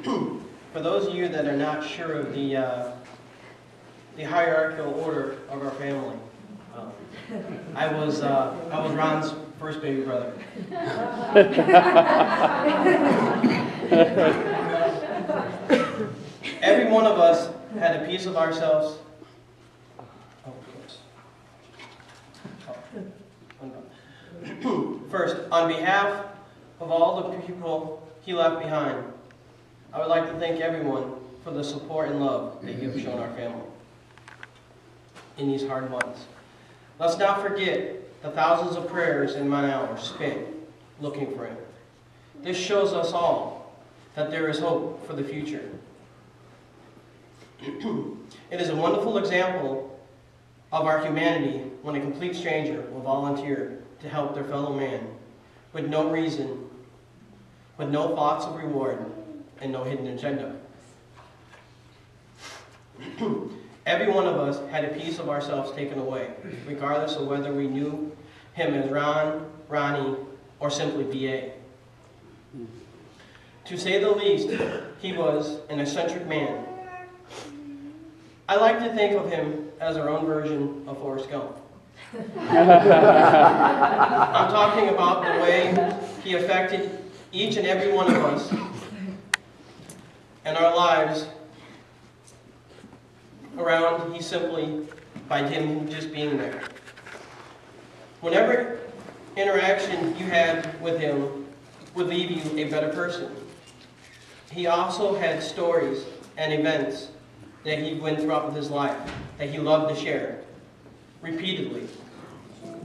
For those of you that are not sure of the hierarchical order of our family, I was Ron's first baby brother. Every one of us had a piece of ourselves. First, on behalf of all the people he left behind, I would like to thank everyone for the support and love that you have shown our family in these hard months. Let's not forget the thousands of prayers and man-hours spent looking for him. This shows us all that there is hope for the future. It is a wonderful example of our humanity when a complete stranger will volunteer to help their fellow man with no reason, with no thoughts of reward, and no hidden agenda. Every one of us had a piece of ourselves taken away, regardless of whether we knew him as Ron, Ronnie, or simply B.A. To say the least, he was an eccentric man. I like to think of him as our own version of Forrest Gump. I'm talking about the way he affected each and every one of us and our lives around he simply by him just being there. Whenever interaction you had with him would leave you a better person. He also had stories and events that he went throughout with his life that he loved to share repeatedly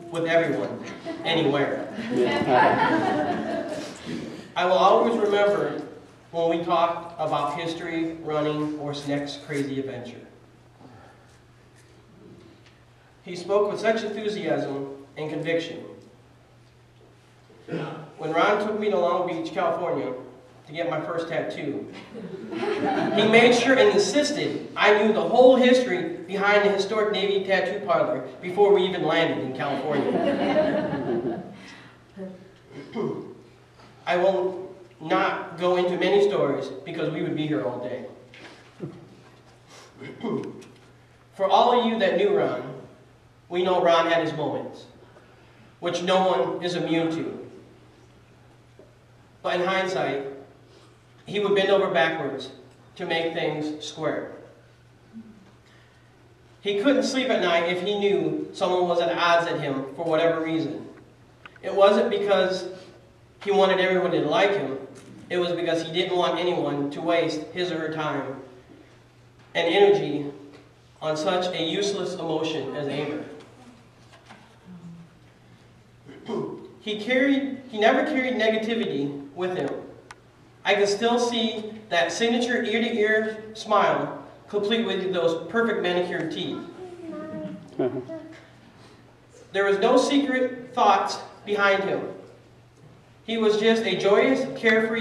with everyone, anywhere. I will always remember when we talked about history, running, or his next crazy adventure. He spoke with such enthusiasm and conviction. When Ron took me to Long Beach, California, to get my first tattoo, he made sure and insisted I knew the whole history behind the historic Navy tattoo parlor before we even landed in California. I will not go into many stories because we would be here all day. For all of you that knew Ron, we know Ron had his moments, which no one is immune to. But in hindsight, he would bend over backwards to make things square. He couldn't sleep at night if he knew someone was at odds at him for whatever reason. It wasn't because he wanted everyone to like him. It was because he didn't want anyone to waste his or her time and energy on such a useless emotion as anger. He never carried negativity with him. I can still see that signature ear-to-ear smile, complete with those perfect manicured teeth. There was no secret thoughts behind him. He was just a joyous, carefree